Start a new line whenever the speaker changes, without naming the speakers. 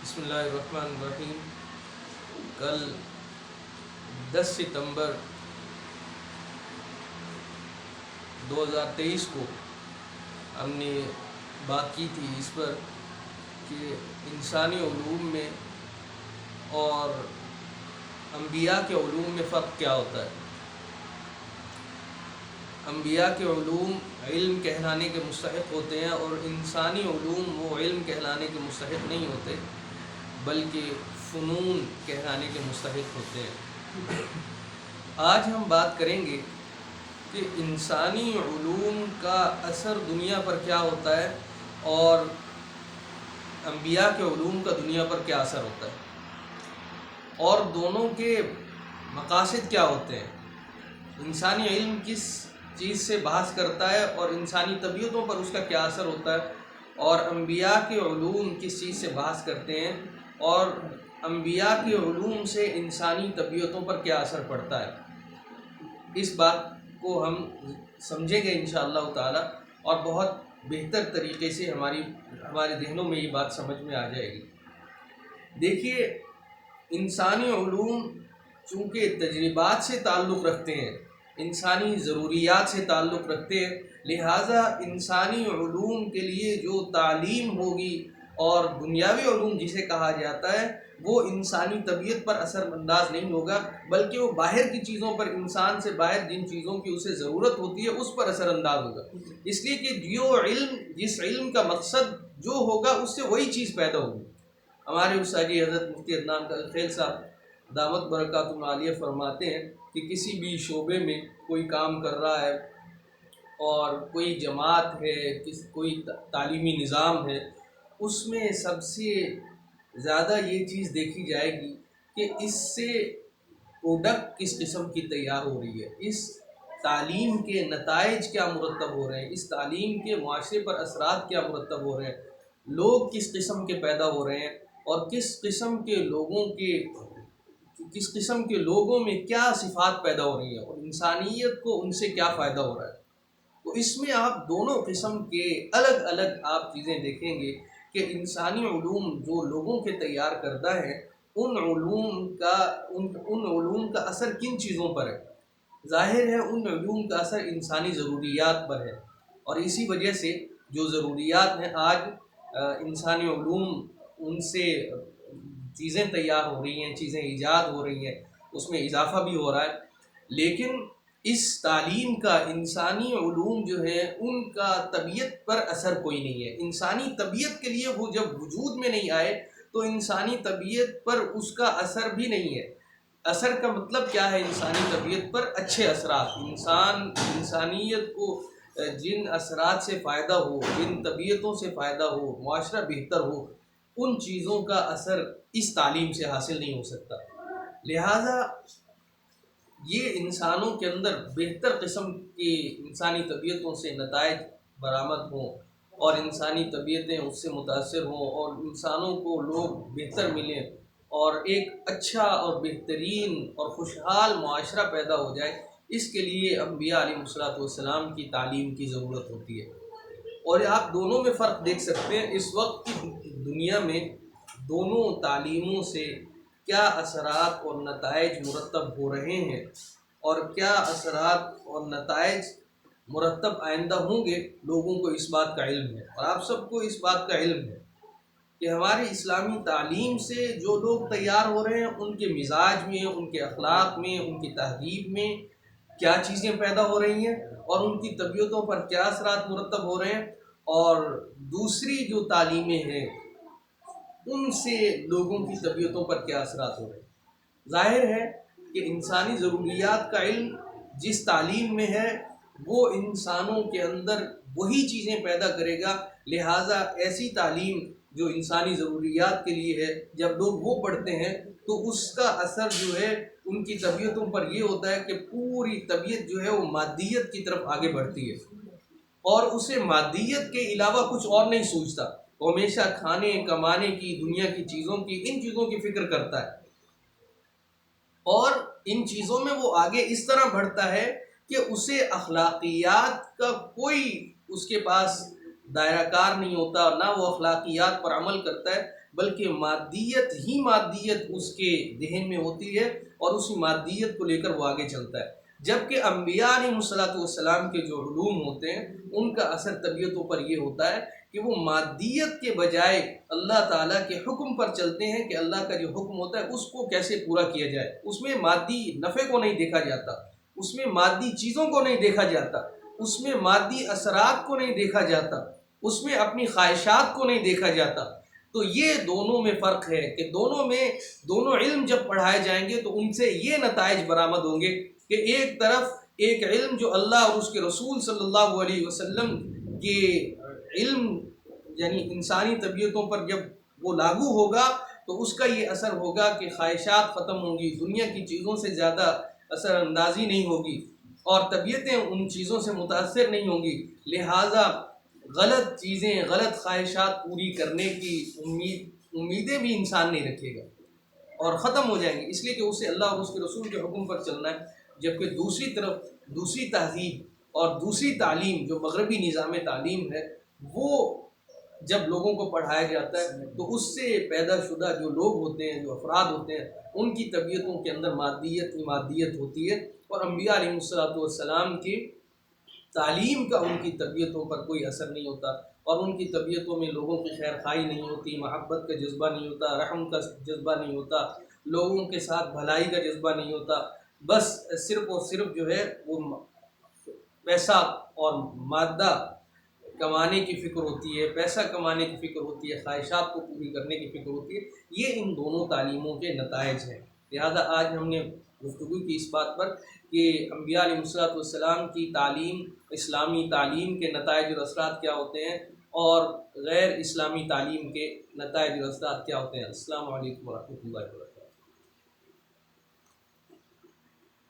بسم اللہ الرحمن الرحیم۔ کل 10 ستمبر 2023 کو ہم نے بات کی تھی اس پر کہ انسانی علوم میں اور انبیاء کے علوم میں فرق کیا ہوتا ہے۔ انبیاء کے علوم علم کہلانے کے مستحق ہوتے ہیں اور انسانی علوم وہ علم کہلانے کے مستحق نہیں ہوتے بلکہ فنون کہلانے کے مستحق ہوتے ہیں۔ آج ہم بات کریں گے کہ انسانی علوم کا اثر دنیا پر کیا ہوتا ہے اور انبیاء کے علوم کا دنیا پر کیا اثر ہوتا ہے اور دونوں کے مقاصد کیا ہوتے ہیں۔ انسانی علم کس چیز سے بحث کرتا ہے اور انسانی طبیعتوں پر اس کا کیا اثر ہوتا ہے، اور انبیاء کے علوم کس چیز سے بحث کرتے ہیں اور انبیاء کے علوم سے انسانی طبیعتوں پر کیا اثر پڑتا ہے۔ اس بات کو ہم سمجھیں گے انشاءاللہ تعالی اور بہت بہتر طریقے سے ہمارے ذہنوں میں یہ بات سمجھ میں آ جائے گی۔ دیکھیے، انسانی علوم چونکہ تجربات سے تعلق رکھتے ہیں، انسانی ضروریات سے تعلق رکھتے ہیں، لہٰذا انسانی علوم کے لیے جو تعلیم ہوگی اور دنیاوی علوم جسے کہا جاتا ہے وہ انسانی طبیعت پر اثر انداز نہیں ہوگا بلکہ وہ باہر کی چیزوں پر، انسان سے باہر جن چیزوں کی اسے ضرورت ہوتی ہے اس پر اثر انداز ہوگا، اس لیے کہ جس علم کا مقصد جو ہوگا اس سے وہی چیز پیدا ہوگی۔ ہمارے استاد حضرت مفتی عدنان کلخیل صاحب دامت برکاتہم العالیہ فرماتے ہیں کہ کسی بھی شعبے میں کوئی کام کر رہا ہے اور کوئی جماعت ہے، کوئی تعلیمی نظام ہے، اس میں سب سے زیادہ یہ چیز دیکھی جائے گی کہ اس سے پروڈکٹ کس قسم کی تیار ہو رہی ہے، اس تعلیم کے نتائج کیا مرتب ہو رہے ہیں، اس تعلیم کے معاشرے پر اثرات کیا مرتب ہو رہے ہیں، لوگ کس قسم کے پیدا ہو رہے ہیں اور کس قسم کے لوگوں میں کیا صفات پیدا ہو رہی ہیں اور انسانیت کو ان سے کیا فائدہ ہو رہا ہے۔ تو اس میں آپ دونوں قسم کے الگ الگ آپ چیزیں دیکھیں گے کہ انسانی علوم جو لوگوں کے تیار کردہ ہیں ان علوم کا اثر کن چیزوں پر ہے۔ ظاہر ہے ان علوم کا اثر انسانی ضروریات پر ہے، اور اسی وجہ سے جو ضروریات ہیں آج انسانی علوم ان سے چیزیں تیار ہو رہی ہیں، چیزیں ایجاد ہو رہی ہیں، اس میں اضافہ بھی ہو رہا ہے، لیکن اس تعلیم کا انسانی علوم جو ہے ان کا طبیعت پر اثر کوئی نہیں ہے۔ انسانی طبیعت کے لیے وہ جب وجود میں نہیں آئے تو انسانی طبیعت پر اس کا اثر بھی نہیں ہے۔ اثر کا مطلب کیا ہے؟ انسانی طبیعت پر اچھے اثرات، انسانیت کو جن اثرات سے فائدہ ہو، جن طبیعتوں سے فائدہ ہو، معاشرہ بہتر ہو، ان چیزوں کا اثر اس تعلیم سے حاصل نہیں ہو سکتا۔ لہٰذا یہ انسانوں کے اندر بہتر قسم کی انسانی طبیعتوں سے نتائج برآمد ہوں اور انسانی طبیعتیں اس سے متاثر ہوں اور انسانوں کو لوگ بہتر ملیں اور ایک اچھا اور بہترین اور خوشحال معاشرہ پیدا ہو جائے، اس کے لیے انبیاء علیہ الصلوۃ والسلام کی تعلیم کی ضرورت ہوتی ہے۔ اور آپ دونوں میں فرق دیکھ سکتے ہیں، اس وقت کی دنیا میں دونوں تعلیموں سے کیا اثرات اور نتائج مرتب ہو رہے ہیں اور کیا اثرات اور نتائج مرتب آئندہ ہوں گے، لوگوں کو اس بات کا علم ہے، اور آپ سب کو اس بات کا علم ہے کہ ہماری اسلامی تعلیم سے جو لوگ تیار ہو رہے ہیں ان کے مزاج میں، ان کے اخلاق میں، ان کی تہذیب میں کیا چیزیں پیدا ہو رہی ہیں اور ان کی طبیعتوں پر کیا اثرات مرتب ہو رہے ہیں، اور دوسری جو تعلیمیں ہیں ان سے لوگوں کی طبیعتوں پر کیا اثرات ہو رہے ہیں۔ ظاہر ہے کہ انسانی ضروریات کا علم جس تعلیم میں ہے وہ انسانوں کے اندر وہی چیزیں پیدا کرے گا، لہٰذا ایسی تعلیم جو انسانی ضروریات کے لیے ہے جب لوگ وہ پڑھتے ہیں تو اس کا اثر جو ہے ان کی طبیعتوں پر یہ ہوتا ہے کہ پوری طبیعت جو ہے وہ مادیت کی طرف آگے بڑھتی ہے اور اسے مادیت کے علاوہ کچھ اور نہیں سوچتا، وہ ہمیشہ کھانے کمانے کی، دنیا کی چیزوں کی، ان چیزوں کی فکر کرتا ہے، اور ان چیزوں میں وہ آگے اس طرح بڑھتا ہے کہ اسے اخلاقیات کا کوئی اس کے پاس دائرہ کار نہیں ہوتا، نہ وہ اخلاقیات پر عمل کرتا ہے، بلکہ مادیت ہی مادیت اس کے ذہن میں ہوتی ہے اور اسی مادیت کو لے کر وہ آگے چلتا ہے۔ جبکہ انبیاء علیہ الصلوۃ والسلام کے جو علوم ہوتے ہیں ان کا اثر طبیعتوں پر یہ ہوتا ہے کہ وہ مادیت کے بجائے اللہ تعالیٰ کے حکم پر چلتے ہیں کہ اللہ کا جو حکم ہوتا ہے اس کو کیسے پورا کیا جائے۔ اس میں مادی نفع کو نہیں دیکھا جاتا، اس میں مادی چیزوں کو نہیں دیکھا جاتا، اس میں مادی اثرات کو نہیں دیکھا جاتا، اس میں اپنی خواہشات کو نہیں دیکھا جاتا۔ تو یہ دونوں میں فرق ہے کہ دونوں علم جب پڑھائے جائیں گے تو ان سے یہ نتائج برآمد ہوں گے کہ ایک طرف ایک علم جو اللہ اور اس کے رسول صلی اللہ علیہ وسلم کے علم یعنی انسانی طبیعتوں پر جب وہ لاگو ہوگا تو اس کا یہ اثر ہوگا کہ خواہشات ختم ہوں گی، دنیا کی چیزوں سے زیادہ اثر اندازی نہیں ہوگی اور طبیعتیں ان چیزوں سے متاثر نہیں ہوں گی، لہٰذا غلط چیزیں، غلط خواہشات پوری کرنے کی امیدیں بھی انسان نہیں رکھے گا اور ختم ہو جائیں گے، اس لیے کہ اسے اللہ اور اس کے رسول کے حکم پر چلنا ہے۔ جبکہ دوسری طرف دوسری تہذیب اور دوسری تعلیم جو مغربی نظام تعلیم ہے وہ جب لوگوں کو پڑھایا جاتا ہے تو اس سے پیدا شدہ جو لوگ ہوتے ہیں، جو افراد ہوتے ہیں، ان کی طبیعتوں کے اندر مادیت ہی مادیت ہوتی ہے اور انبیاء علیہ الصلوۃ والسلام کی تعلیم کا ان کی طبیعتوں پر کوئی اثر نہیں ہوتا اور ان کی طبیعتوں میں لوگوں کی خیر خواہی نہیں ہوتی، محبت کا جذبہ نہیں ہوتا، رحم کا جذبہ نہیں ہوتا، لوگوں کے ساتھ بھلائی کا جذبہ نہیں ہوتا، بس صرف اور صرف جو ہے وہ پیسہ اور مادہ کمانے کی فکر ہوتی ہے، پیسہ کمانے کی فکر ہوتی ہے، خواہشات کو پوری کرنے کی فکر ہوتی ہے۔ یہ ان دونوں تعلیموں کے نتائج ہیں۔ لہذا آج ہم نے گفتگو کی اس بات پر کہ انبیاء علیہ الصلوۃ والسلام کی تعلیم، اسلامی تعلیم کے نتائج اور اثرات کیا ہوتے ہیں اور غیر اسلامی تعلیم کے نتائج اور اثرات کیا ہوتے ہیں۔ السلام علیکم ورحمۃ اللہ وبرکاتہ۔